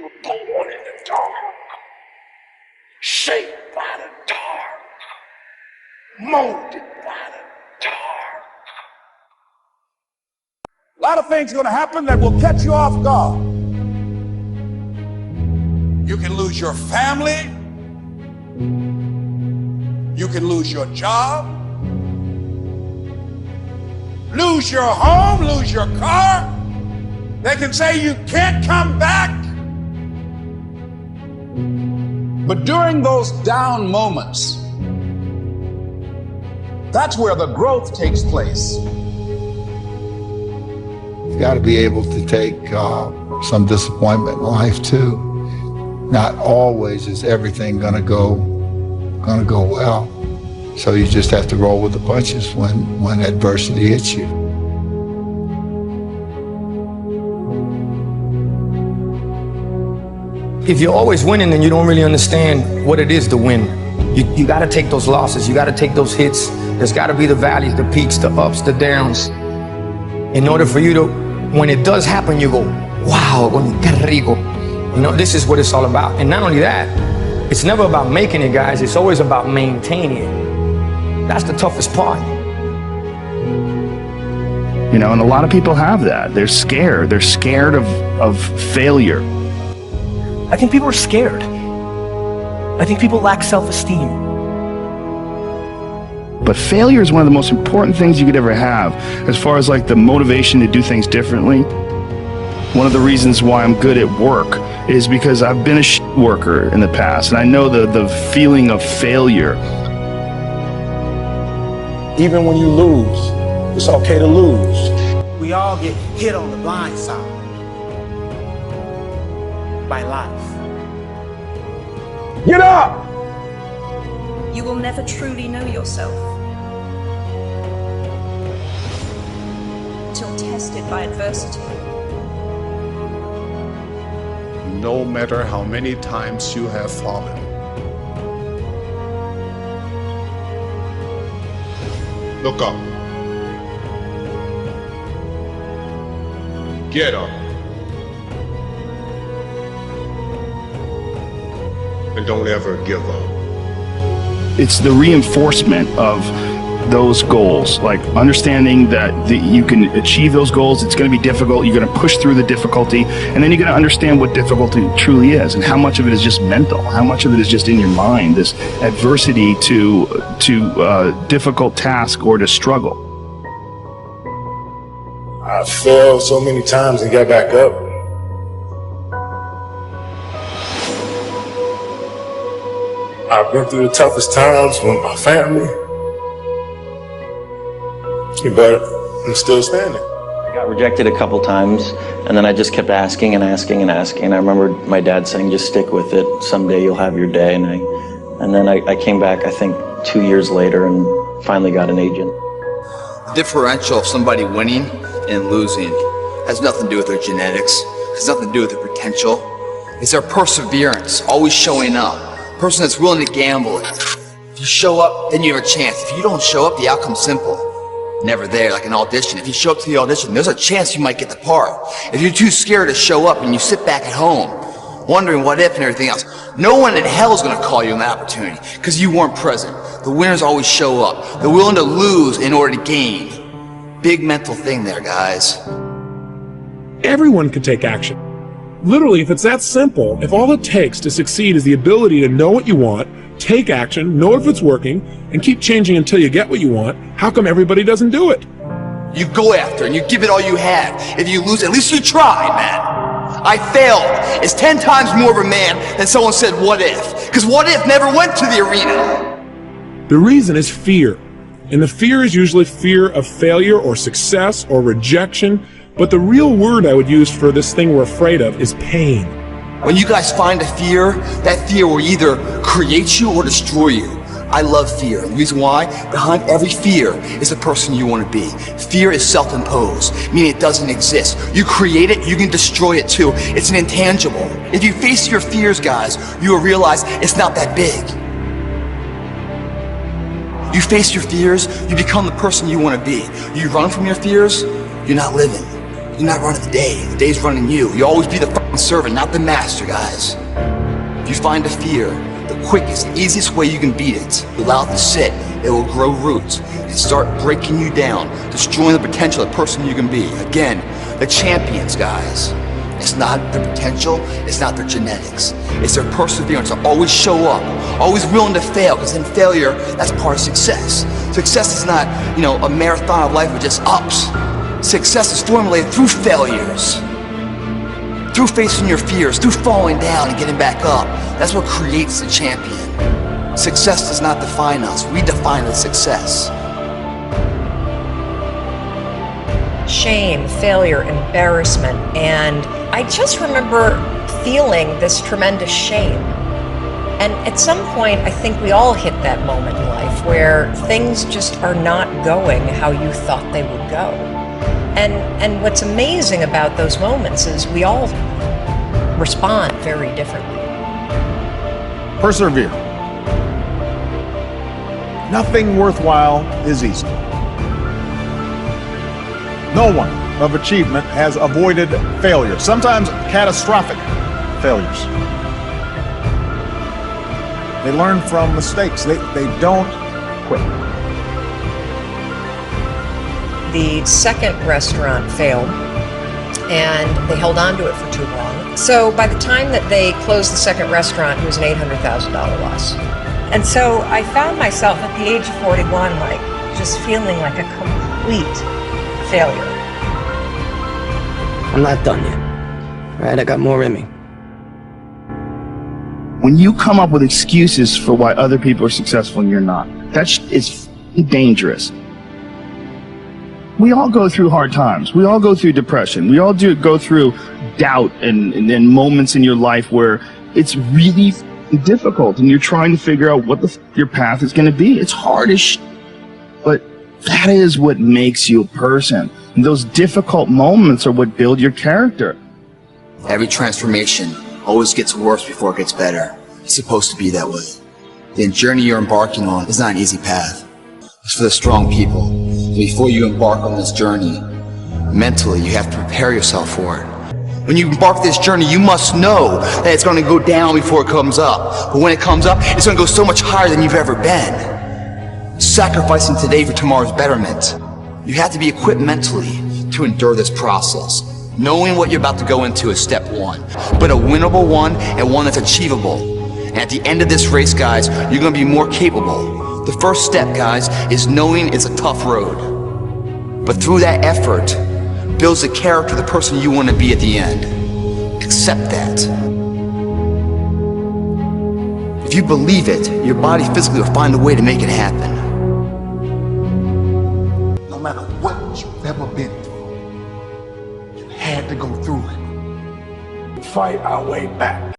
You were born in the dark, shaped by the dark, molded by the dark. A lot of things are going to happen that will catch you off guard. You can lose your family. You can lose your job. Lose your home, lose your car. They can say you can't come back. But during those down moments, that's where the growth takes place. You've got to be able to take some disappointment in life too. Not always is everything gonna go well. So you just have to roll with the punches when adversity hits you. If you're always winning, then you don't really understand what it is to win. You got to take those losses. You got to take those hits. There's got to be the valleys, the peaks, the ups, the downs. In order for you to, when it does happen, you go, wow, qué rico. You know, this is what it's all about. And not only that, it's never about making it, guys. It's always about maintaining it. That's the toughest part. You know, and a lot of people have that. They're scared. They're scared of failure. I think people are scared. I think people lack self-esteem. But failure is one of the most important things you could ever have, as far as like the motivation to do things differently. One of the reasons why I'm good at work is because I've been a shit worker in the past, and I know the feeling of failure. Even when you lose, it's okay to lose. We all get hit on the blind side by life. Get up! You will never truly know yourself till tested by adversity. No matter how many times you have fallen, look up. Get up. And don't ever give up. It's the reinforcement of those goals, like understanding that you can achieve those goals. It's going to be difficult. You're going to push through the difficulty, and then you're going to understand what difficulty truly is, and how much of it is just mental, how much of it is just in your mind, this adversity to difficult task or to struggle. I failed so many times and got back up. I've been through the toughest times with my family, but I'm still standing. I got rejected a couple times, and then I just kept asking and asking and asking. And I remember my dad saying, just stick with it. Someday you'll have your day. And then I came back, I think, 2 years later and finally got an agent. The differential of somebody winning and losing has nothing to do with their genetics, has nothing to do with their potential. It's their perseverance, always showing up. Person that's willing to gamble it. If you show up, then you have a chance. If you don't show up, the outcome's simple. Never there, like an audition. If you show up to the audition, there's a chance you might get the part. If you're too scared to show up and you sit back at home, wondering what if and everything else, no one in hell is going to call you an opportunity because you weren't present. The winners always show up. They're willing to lose in order to gain. Big mental thing there, guys. Everyone can take action. Literally, if it's that simple, if all it takes to succeed is the ability to know what you want, take action, know if it's working, and keep changing until you get what you want, how come everybody doesn't do it? You go after and you give it all you have. If you lose, at least you tried, man. I failed. It's 10 times more of a man than someone said, what if? Because what if never went to the arena. The reason is fear. And the fear is usually fear of failure or success or rejection. But the real word I would use for this thing we're afraid of is pain. When you guys find a fear, that fear will either create you or destroy you. I love fear. The reason why? Behind every fear is the person you want to be. Fear is self-imposed, meaning it doesn't exist. You create it, you can destroy it too. It's an intangible. If you face your fears, guys, you will realize it's not that big. You face your fears, you become the person you want to be. You run from your fears, you're not living. You're not running the day. The day's running you. You always be the fucking servant, not the master, guys. If you find a fear, the quickest, easiest way you can beat it, allow it to sit, it will grow roots and start breaking you down, destroying the potential of the person you can be. Again, the champions, guys. It's not their potential, it's not their genetics. It's their perseverance to always show up, always willing to fail, because in failure, that's part of success. Success is not, a marathon of life with just ups. Success is formulated through failures, through facing your fears, through falling down and getting back up. That's what creates the champion. Success does not define us. We define the success. Shame, failure, embarrassment, and I just remember feeling this tremendous shame. And at some point, I think we all hit that moment in life where things just are not going how you thought they would go. And what's amazing about those moments is we all respond very differently. Persevere. Nothing worthwhile is easy. No one of achievement has avoided failure, sometimes catastrophic failures. They learn from mistakes. They don't quit. The second restaurant failed, and they held on to it for too long. So by the time that they closed the second restaurant, it was an $800,000 loss. And so I found myself at the age of 41, just feeling like a complete failure. I'm not done yet. All right, I got more in me. When you come up with excuses for why other people are successful and you're not, it's dangerous. We all go through hard times. We all go through depression. We all go through doubt and moments in your life where it's really difficult and you're trying to figure out what your path is going to be. It's hard as shit. But that is what makes you a person. And those difficult moments are what build your character. Every transformation always gets worse before it gets better. It's supposed to be that way. The journey you're embarking on is not an easy path. It's for the strong people. Before you embark on this journey, mentally, you have to prepare yourself for it. When you embark this journey, you must know that it's going to go down before it comes up. But when it comes up, it's going to go so much higher than you've ever been. Sacrificing today for tomorrow's betterment. You have to be equipped mentally to endure this process. Knowing what you're about to go into is step one, but a winnable one and one that's achievable. And at the end of this race, guys, you're going to be more capable. The first step, guys, is knowing it's a tough road. But through that effort, builds the character of the person you want to be at the end. Accept that. If you believe it, your body physically will find a way to make it happen. No matter what you've ever been through, you had to go through it. Fight our way back.